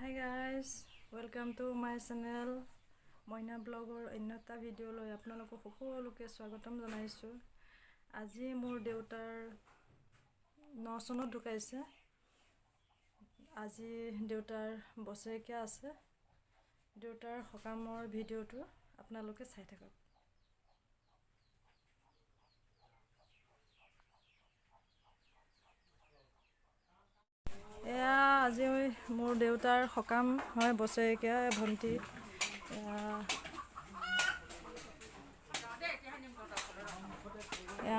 Hi guys, welcome to my channel. মইনা ব্লগৰ অন্য এটা video' লৈ আপোনালোকক সকলোকে স্বাগতম জনাইছোঁ। আজি মোৰ দেউতাৰ 9 চনত ঢুকাইছে। আজি দেউতাৰ বছৰেকীয়া আছে। দেউতাৰ সকামৰ ভিডিঅ'টো আপোনালোকে চাই থাকক। আজি মোৰ দেউতাৰ সকাম হয় বছৰেকীয়া ভণ্টি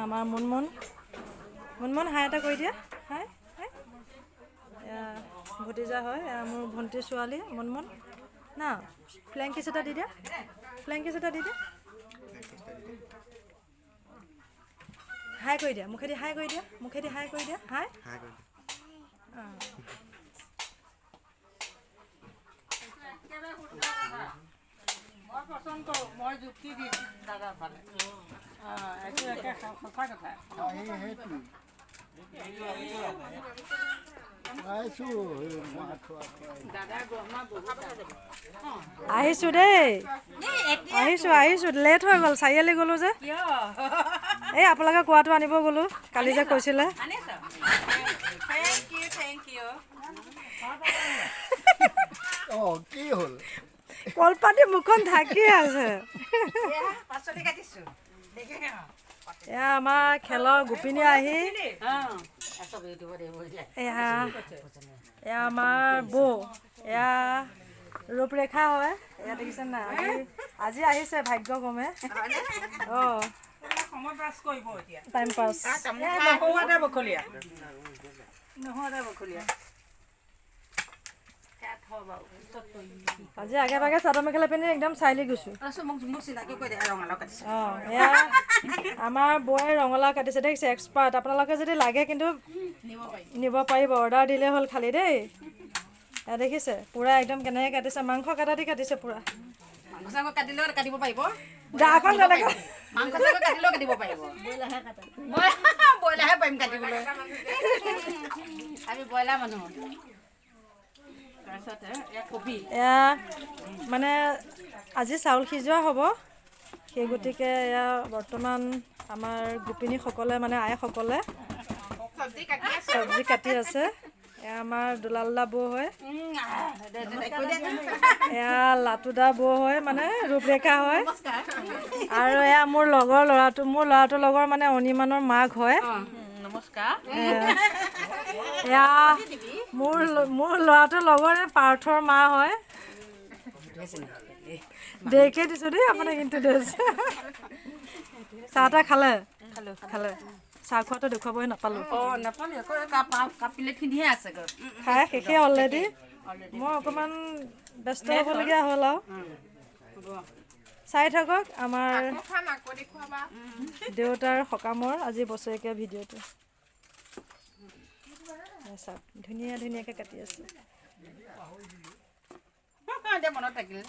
আমাৰ মুনমুন হাই এটা কৰি দিয়া হাই হাই ভতিজা হয় মোৰ ভণ্টিৰ ছোৱালী মুনমুন না ফ্লেং কিছ এটা দি দিয়া হাই কৰি দিয়া মুখেদি হাই কৰি দিয়া হাই মই যুক্তি দিম দাদা ভালে এইটো একে সঁচা কথা আহিছোঁ দেই আহিছোঁ লেট হৈ গ'ল চাৰিআলি গ'লোঁ যে এই আপোনালোকে কোৱাটো আনিব গ'লোঁ কালি যে কৈছিলে কি হ'ল কলপাতি মুখখন ঢাকি আছে এয়া আমাৰ খেলৰ গোপিনী আহি এয়া আমাৰ বৌ এয়া ৰূপৰেখা হয় এয়া দেখিছে না আজি আহিছে ভাগ্য গমে টাইম পাছ আজি আগে ভাগে চাদৰ মেখেলা পিন্ধি একদম চাইলি গৈছো এয়া আমাৰ বৌয়ে ৰঙালাও কাটিছে দেখিছে এক্সপাৰ্ট আপোনালোকে যদি লাগে কিন্তু নিব পাৰিব অৰ্ডাৰ দিলে হ'ল খালি দেই এয়া দেখিছে পুৰা একদম কেনেকৈ কাটিছে মাংস কাটা দি কাটিছে পুৰা গাখন এয়া মানে আজি চাউল সিজোৱা হ'ব সেই গতিকে এয়া বৰ্তমান আমাৰ গোপিনীসকলে মানে আইসকলে চব্জি কাটি আছে এয়া আমাৰ দুলালদা বৌ হয় এয়া লাটুদা বৌ হয় মানে ৰূপৰেখা হয় আৰু এয়া মোৰ ল'ৰাটোৰ লগৰ মানে অনিমানৰ মাক হয় এয়া মোৰ ল'ৰাটোৰ লগৰ পাৰ্থৰ মা হয় দেৰিকে দিছোঁ দেই আপোনাক কিন্তু চাহ তাহ খালে চাহ খোৱাটো দেখুৱাবই নাপালোঁ খাই শেষেই অলৰেডি মই অকণমান ব্যস্ত হ'বলগীয়া হ'ল আৰু চাই থাকক আমাৰ দেউতাৰ সকামৰ আজি বছৰেকীয়া ভিডিঅ'টো চাওক ধুনীয়াকৈ কাটি আছে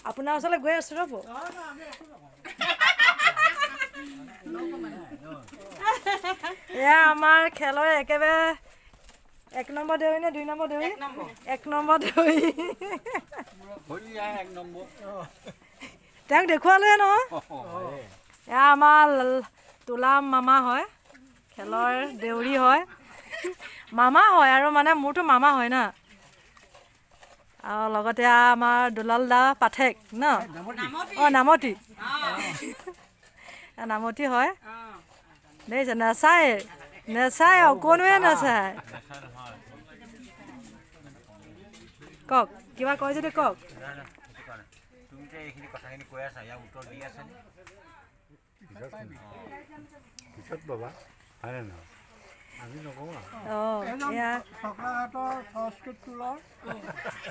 আপোনাৰ ওচৰলৈ গৈ আছোঁ ৰ'ব এয়া আমাৰ খেলৰ একেবাৰে 1 নম্বৰ দেউৰী নে 2 নম্বৰ দেউৰী 1 নম্বৰ দেউৰী তেওঁক দেখুৱালোৱে নহয় এয়া আমাৰ তোলা মামা হয় খেলৰ দেউৰী হয় মামা হয় আৰু মানে মোৰতো মামা হয় না আৰু লগতে আমাৰ দুলালদা পাঠেক ন নামতি হয় দেখিছে নেচাই অকণোৱে নাচায় কওক কিবা কয় যদি কওক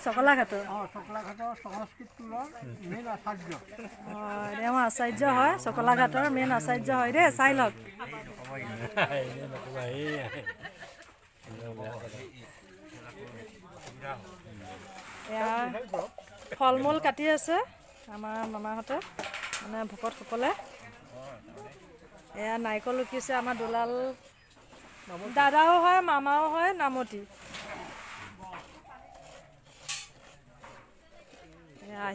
চকলাঘাটৰ আচাৰ্য হয় চকলাঘাটৰ মেইন আচাৰ্য হয় দেই চাই লওক এয়া ফল মূল কাটি আছে আমাৰ মামাহঁতে মানে ভকতসকলে এয়া নাৰিকল লুকিছে আমাৰ দুলাল দাদাও হয় মামাও হয় নামতি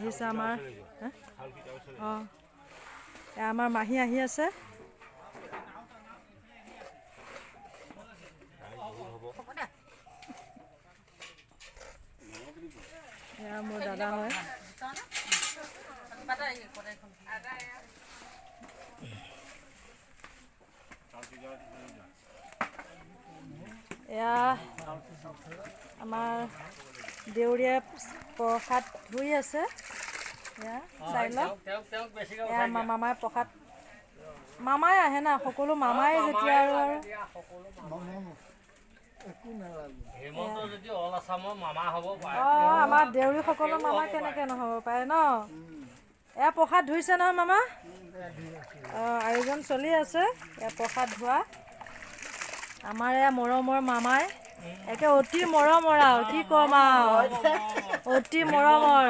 আহিছে আমাৰ অঁ আমাৰ মাহী আহি আছে। এয়া মোৰ দাদা হয়। এয়া আমাৰ দেউৰীয়ে প্ৰসাদ ধুই আছে। এয়া চাই লওক, এয়া মামাই প্ৰসাদ, মামাই আহে না, সকলো মামাই যেতিয়া আৰু আমাৰ দেউৰী সকলো মামা কেনেকৈ নহ'ব পাৰে ন। এয়া প্ৰসাদ ধুইছে নহয় মামা। আয়োজন চলি আছে এয়া প্ৰসাদ ধোৱা। আমাৰ এয়া মৰমৰ মামাই একে অতি মৰমৰ আৰু কি ক'ম আৰু অতি মৰমৰ।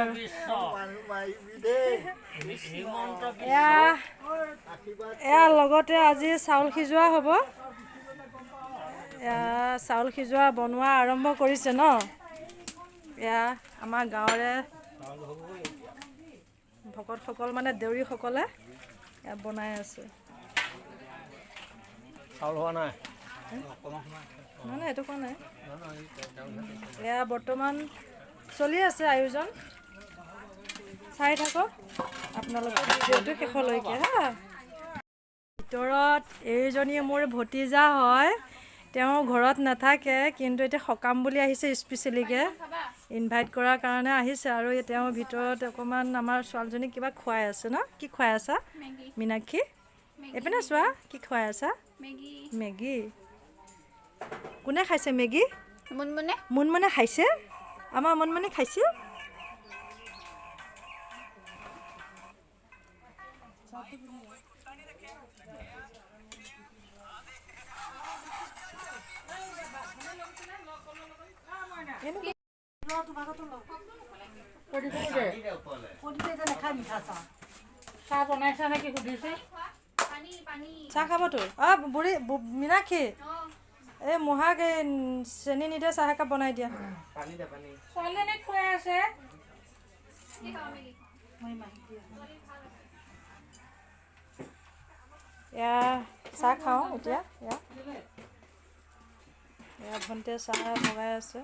এয়া লগতে আজি চাউল সিজোৱা হ'ব। এয়া চাউল সিজোৱা বনোৱা আৰম্ভ কৰিছে ন। এয়া আমাৰ গাঁৱৰে ভকতসকল মানে দেউৰীসকলে এয়া বনাই আছে। চাউল হোৱা নাই? নাই এইটো কোৱা নাই। এয়া বৰ্তমান চলি আছে আয়োজন, চাই থাকক আপোনালোকে ভিডিঅ'টো শেষলৈকে হা। ভিতৰত এইজনী মোৰ ভতিজা হয়, তেওঁ ঘৰত নাথাকে কিন্তু এতিয়া সকাম বুলি আহিছে, স্পেচিয়েলিকৈ ইনভাইট কৰাৰ কাৰণে আহিছে। আৰু তেওঁ ভিতৰত অকণমান আমাৰ ছোৱালীজনীক কিবা খুৱাই আছে ন। কি খুৱাই আছা মীনাক্ষী? এইপিনে চোৱা, কি খুৱাই আছা? মেগী। কোনে খাইছে মেগী? মুনমুনে খাইছে, আমাৰ মুনমুনে খাইছে। চাহ বনাইছা নেকি সুধিছে? চাহ খাবতো। অঁ বুঢ়ী মীনাক্ষী, এই মহাক এই চেনি নিদিয়ে চাহ একাপ বনাই দিয়া। ছোৱালীজনীক খুৱাই আছে। এয়া চাহ খাওঁ এতিয়া। এয়া ভণ্টিয়ে চাহ বগাই আছে।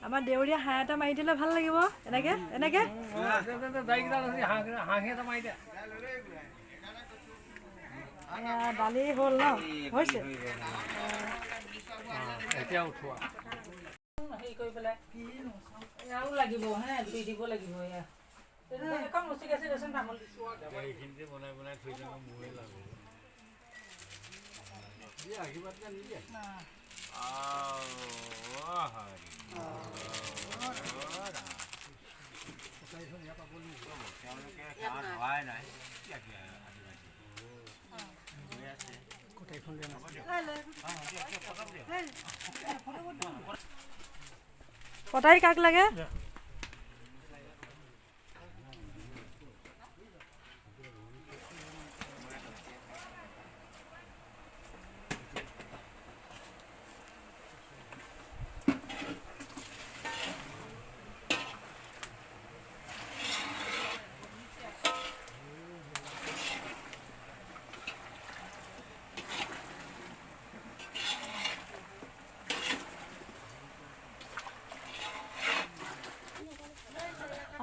আমাৰ দেউৰীয়া হাঁহ এটা মাৰি দিলে ভাল লাগিব, এনেকে এনেকে। দালি হ'ল ন, হৈছে এতিয়া উঠোৱা হেৰি কৰি পেলাই এয়াও লাগিব হে, ধুই দিব লাগিব। এয়া এখন মুচি গাছি দেচোন, তামোল দিছোঁ। এইখিনিতে বনাই বনাই থৈ যাব মোৰে লাগে। আশীৰ্বাদ নিদিয়ে কটাৰী কাক লাগে?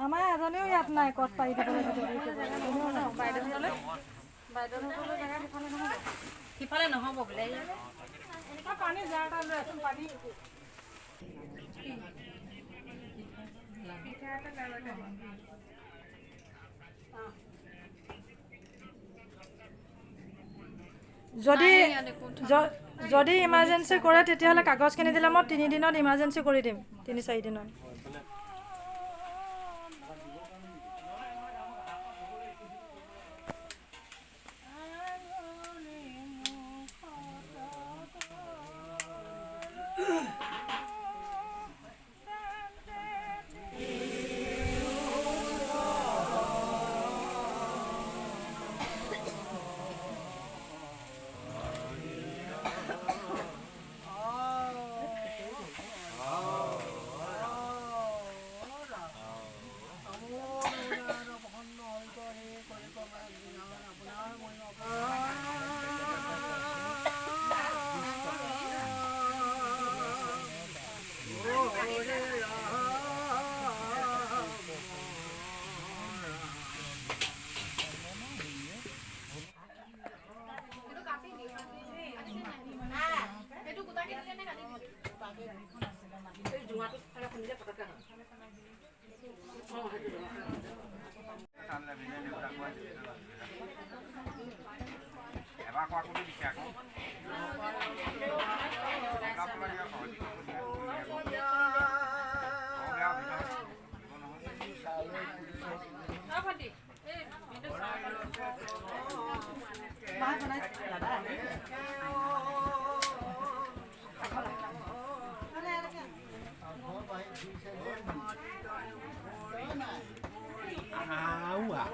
আমাৰ এজনীও ইয়াত নাই, কট পাৰি দিবলৈ। সিফালে নহ'ব বোলে। পানী জাৰ এটা লৈ আছোন, পানী যদি ইমাৰ্জেঞ্চি কৰে তেতিয়াহ'লে কাগজখিনি দিলে মই 3 দিনত ইমাৰ্জেঞ্চি কৰি দিম, 3-4 দিনত।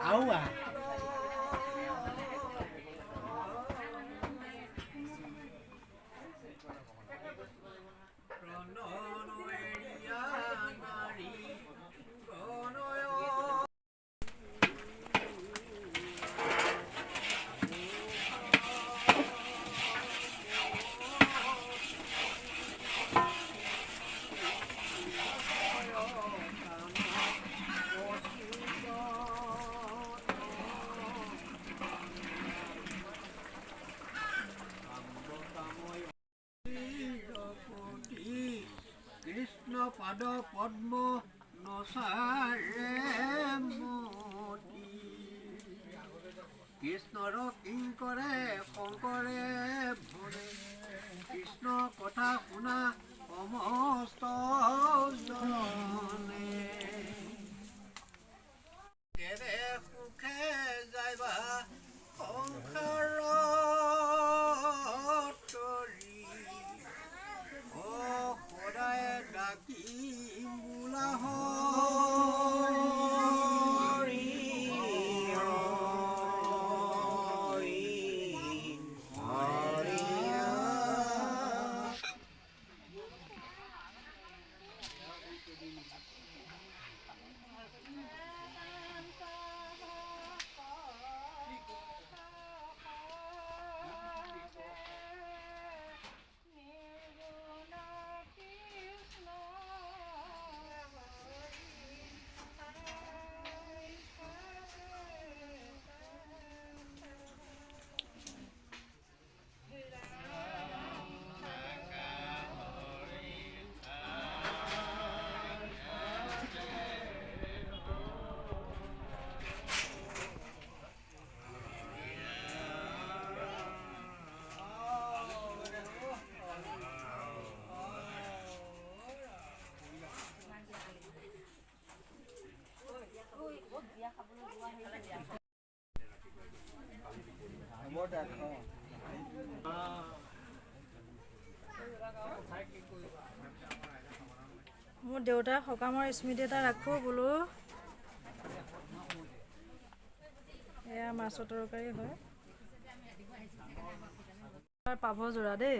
Aua. কৃষ্ণ পাদ পদ্ম নচাৰে মতি কৃষ্ণৰ কিংকৰে শংকৰে ভৰে কৃষ্ণ কথা শুনা সমস্ত জনে কেৰে সুখে যাইবা সংসাৰত তৰি সদায় ডাকি বোলা হৰি হৰি মোৰ দেউতাৰ সকামৰ স্মৃতি এটা ৰাখোঁ বোলো। এয়া মাছৰ তৰকাৰী হয়। পাভযোৰা দেই,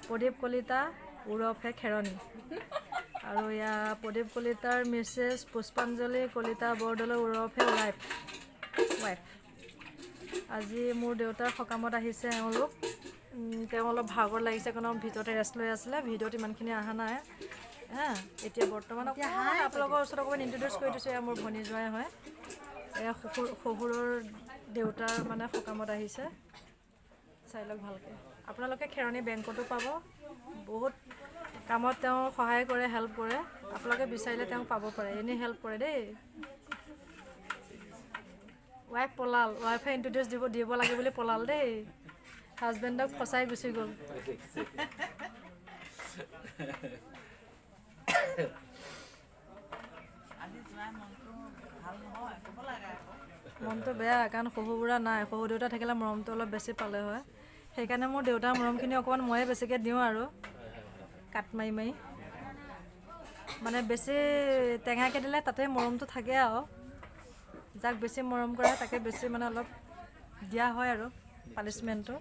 প্ৰদীপ কলিতা ওৰফে খেৰণী, আৰু এয়া প্ৰদীপ কলিতাৰ মিছেছ পুষ্পাঞ্জলি কলিতা বৰদলৈ ওৰফে ৱাইফ। আজি মোৰ দেউতাৰ সকামত আহিছে এওঁলোক। তেওঁ অলপ ভাগৰ লাগিছে কাৰণ ভিতৰতে ৰেষ্ট লৈ আছিলে। ভিডিঅ'ত ইমানখিনি অহা নাই হা। এতিয়া বৰ্তমান আপোনালোকৰ ওচৰত অকণমান ইণ্ট্ৰডিউচ কৰি দিছোঁ। এয়া মোৰ ভনী জোৱাই হয়। এয়া শহুৰৰ দেউতাৰ মানে সকামত আহিছে। চাই লওক ভালকৈ। আপোনালোকে খেৰণী বেংকতো পাব। বহুত কামত তেওঁ সহায় কৰে, হেল্প কৰে। আপোনালোকে বিচাৰিলে তেওঁক পাব পাৰে, এনেই হেল্প কৰে দেই। ৱাইফ পলাল, ৱাইফে ইণ্ট্ৰডিউচ দিব লাগে বুলি পলাল দেই। হাজবেণ্ডক ফচাই গুচি গ'ল। মনটো বেয়া কাৰণ শহু বুঢ়া নাই। শহু দেউতা থাকিলে মৰমটো অলপ বেছি পালে হয়। সেইকাৰণে মোৰ দেউতাৰ মৰমখিনি অকণমান ময়ে বেছিকৈ দিওঁ আৰু কাট মাৰি মাৰি। মানে বেছি টেঙাকৈ দিলে তাতে মৰমটো থাকে আৰু। যাক বেছি মৰম কৰে তাকে বেছি মানে অলপ দিয়া হয় আৰু পানিছমেণ্টটো।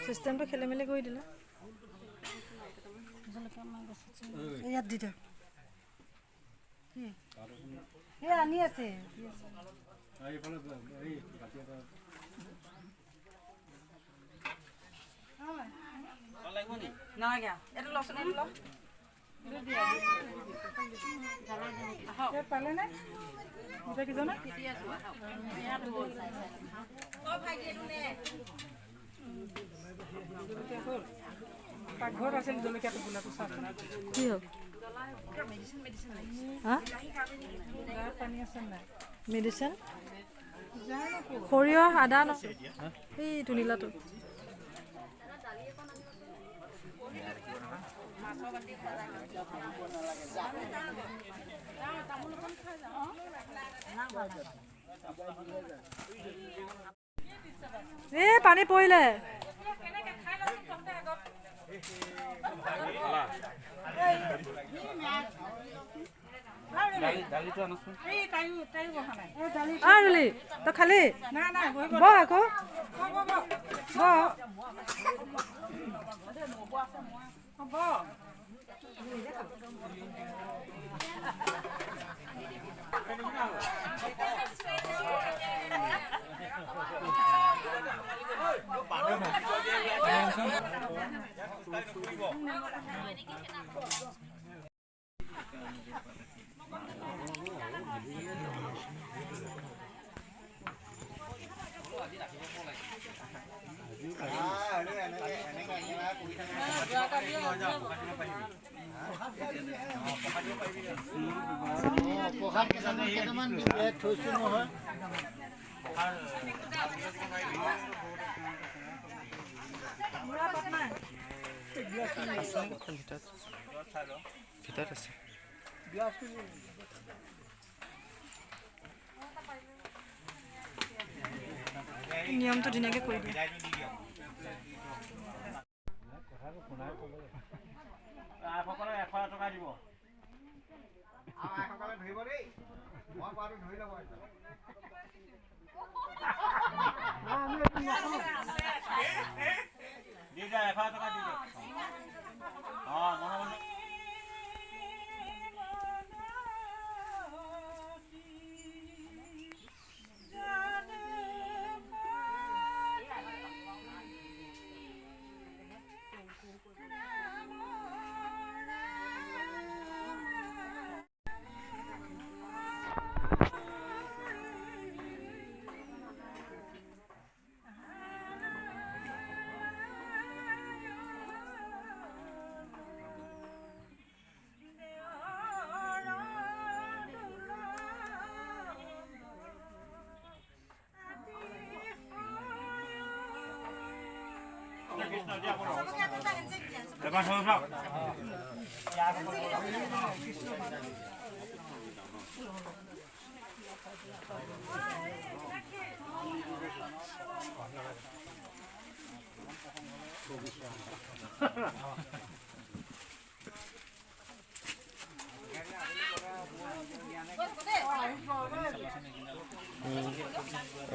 চিষ্টেমটো খেলি মেলি কৰি দিলে। ইয়াত দি দিয়ক। আনি আছে নালাগে এইটো লচোন, এইটো ল। পালে নে গোটেই কেইজনে পাকঘৰত আছিল জলকীয়া টোপোলাটো চাহ কি হ'ল হা পানী আছে নাই মেডিচিন সৰিয়হ আদা এই তুনিলাটো পানী পৰিলে তই খালি ব আকৌ থৈছো নহয় ভিতৰত আছে নিয়মটো ধুনীয়াকৈ কৰি দিয়ে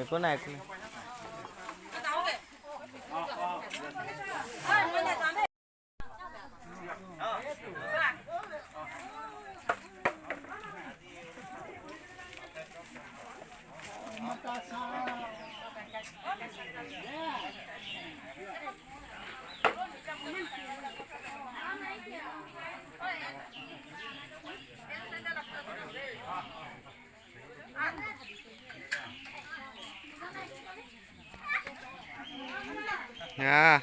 একো নাই একো নাই Yeah.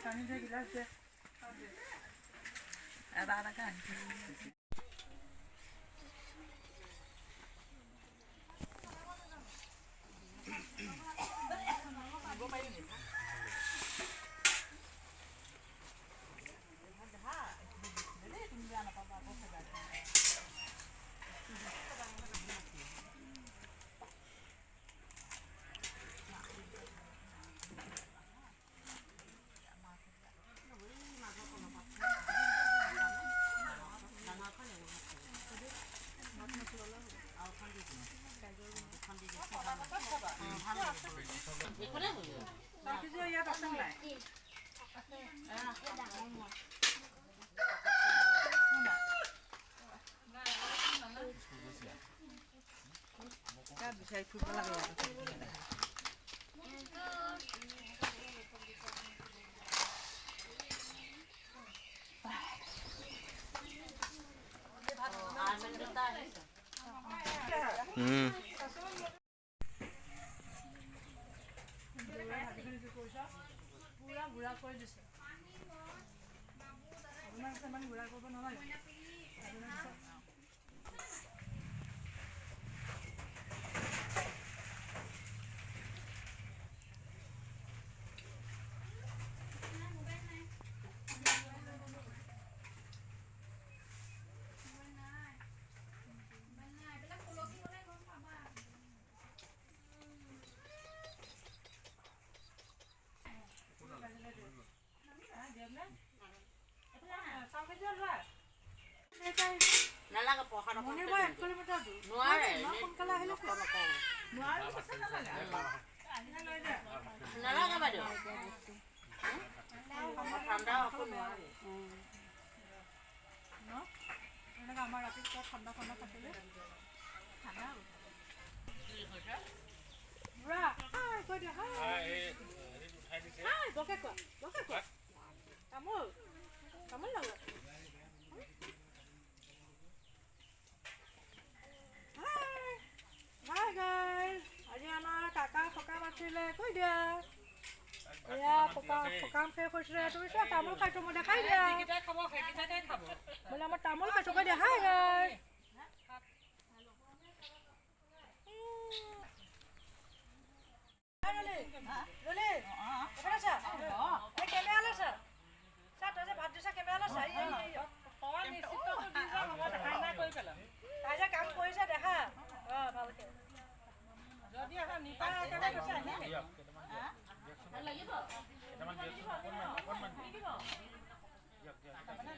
পানী দে গিলাচ দে এটা এটাকে ইয়াত আছে নাই বিচাৰি ফুৰিব লাগে পুৰা গুড়া কৰি দিছে ইমান গুড়া কৰিব নালাগে নালাগে পঢ়া মনে মই 1 কিলোমিটাৰ দূৰ নোৱাৰে সোনকালে আহিলে নোৱাৰে নালাগে বাইদেউ ঠাণ্ডা আকৌ নোৱাৰে এনেকৈ আমাৰ ৰাতিপুৱা ঠাণ্ডা থাকিলে ঠাণ্ডা বুঢ়া কৈ দিয়া বকে কোৱা তামোল লাগে Hi guys, আজি আমাৰ কাকা সকাম আছিলে কৈ দিয়া এয়া সকাম শেষ হৈছিলে তুমি চোৱা তামোল খাইছো মই দেখাই দিয়া বোলে আমাৰ তামোল খাইছো কৈ দিয়া হাই গাইজ ভাত দিছা কেমেৰা তাই যে কাম কৰিছে দেখা ভালকে যদি এখন নিপা একেবাৰে কৈছে লাগিব মানে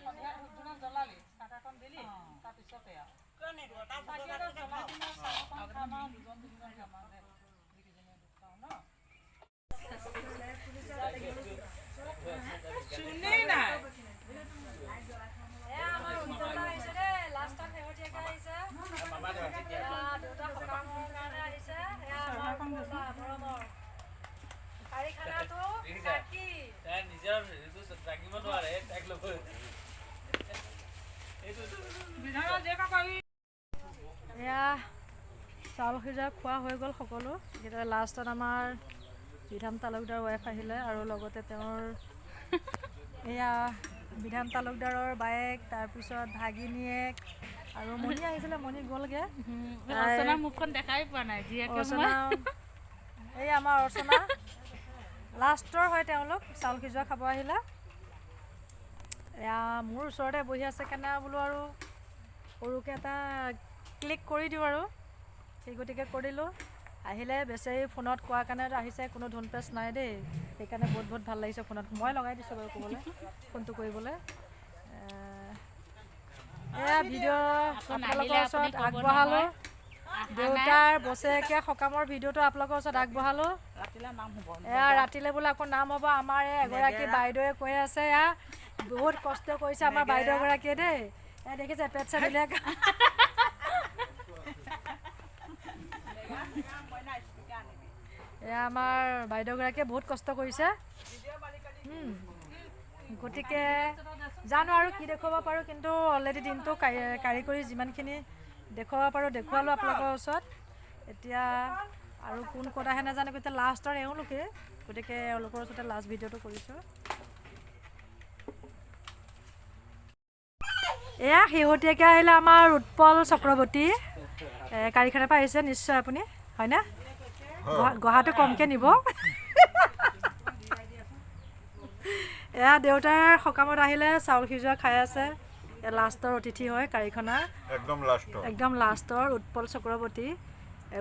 সন্ধিয়া ধূপ জ্বলালি চাহকণ দিলি তাৰপিছতে কিয় নিদিব তাৰ চাহকণ খাম আৰু দুজন তিনিজন খাম আৰু যিকেইজনীয়ে দুখ খাওঁ ন চুনেই নাই আমাৰ উত্তৰটা আহিছে দেই লাষ্টত শেহতীয়াকৈ আহিছে দেউতা সকামৰ কাৰণে আহিছে শাৰী খানাটো চাকি নিজৰ ৰাখিব নোৱাৰে তাক ল'ব এয়া চাউল সিজা খোৱা হৈ গ'ল সকলো এতিয়া লাষ্টত আমাৰ বিধান তালুকদাৰ ৱাইফ আহিলে আৰু লগতে তেওঁৰ এয়া বিধান তালুকদাৰৰ বায়েক তাৰপিছত ভাগিনীয়েক আৰু মণি আহিছিলে মণি গ'লগৈ অৰ্চনা মুখখন দেখাই পোৱা নাই অৰ্চনা এই আমাৰ অৰ্চনা লাষ্টৰ হয় তেওঁলোক চাউল সিজোৱা খাব আহিলে এয়া মোৰ ওচৰতে বহি আছে কাৰণে বোলো আৰু সৰুকৈ এটা ক্লিক কৰি দিওঁ আৰু সেই গতিকে কৰিলোঁ আহিলে বেচেৰি ফোনত কোৱাৰ কাৰণে আহিছে কোনো ধোন পেচ নাই দেই সেইকাৰণে বহুত ভাল লাগিছে ফোনত মই লগাই দিছোঁ বাৰু ক'বলৈ ফোনটো কৰিবলৈ এয়া ভিডিঅ' আপোনালোকৰ ওচৰত আগবঢ়ালোঁ দেউতাৰ বছৰেকীয়া সকামৰ ভিডিঅ'টো আপোনালোকৰ ওচৰত আগবঢ়ালোঁ। ৰাতিলে নাম হ'ব এয়া ৰাতিলৈ বোলে আকৌ নাম হ'ব। আমাৰ এই এগৰাকী বাইদেৱে কৈ আছে এয়া বহুত কষ্ট কৰিছে আমাৰ বাইদেউ এগৰাকীয়ে দেই। এয়া দেখিছে পেট চেট উলিয়াই এয়া আমাৰ বাইদেউগৰাকীয়ে বহুত কষ্ট কৰিছে। গতিকে জানো আৰু কি দেখুৱাব পাৰোঁ, কিন্তু অলৰেডি দিনটো কাৰিকৰী যিমানখিনি দেখুৱাব পাৰোঁ দেখুৱালোঁ আপোনালোকৰ ওচৰত। এতিয়া আৰু কোন ক'ত আহে নাজানো, এতিয়া লাষ্টৰ এওঁলোকে, গতিকে এওঁলোকৰ ওচৰতে লাষ্ট ভিডিঅ'টো কৰিছোঁ। এয়া শেহতীয়াকৈ আহিলে আমাৰ উৎপল চক্ৰৱৰ্তী কাৰিখানাৰ পৰা আহিছে নিশ্চয় আপুনি, হয়নে? গহাটো কমকৈ নিব। এয়া দেউতাৰ সকামত আহিলে চাউল সিজোৱা খাই আছে। লাষ্টৰ অতিথি হয় কাৰিখানাৰ, একদম লাষ্টৰ উৎপল চক্ৰৱৰ্তী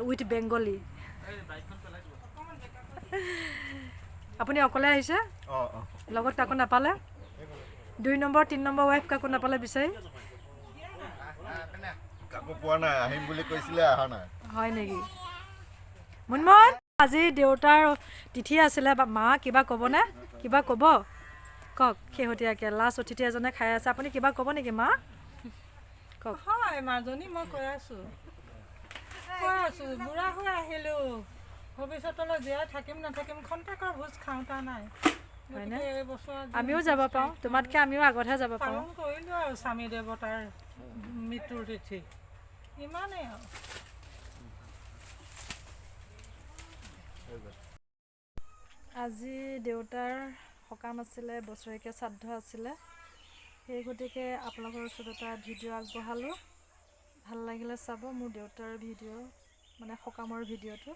উইথ বেংগলী। আপুনি অকলে আহিছে? লগত কাকো নাপালে? 2 নম্বৰ 3 নম্বৰ ৱাইফ কাকো নাপালে বিচাৰি? হয় নেকি? মুনমুন, আজি দেউতাৰ তিথি আছিলে, মা কিবা ক'বনে? কিবা ক'ব? কওক। শেহতীয়াকৈ লাষ্ট অতিথি এজনে খাই আছে, আপুনি কিবা ক'ব নেকি মা? কওক। হয় মাজনী, মই কৈ আছোঁ বুঢ়া হৈ আহিলোঁ, ভৱিষ্যতলৈ জীয়াই থাকিম নাথাকিম খন্তেকৰ ভোজ খাওঁতা নাই। হয়নে? এই বছৰ আমিও যাব পাৰোঁ, তোমাতকৈ আমিও আগতহে যাব পাৰোঁ। পালন কৰিলোঁ আৰু স্বামী দেৱতাৰ মৃত্যুৰ তিথি, ইমানেই আৰু। আজি দেউতাৰ সকাম আছিলে, বছৰেকীয়া শ্ৰাদ্ধ আছিলে, সেই গতিকে আপোনালোকৰ ওচৰত এটা ভিডিঅ' আগবঢ়ালোঁ। ভাল লাগিলে চাব মোৰ দেউতাৰ ভিডিঅ', মানে সকামৰ ভিডিঅ'টো।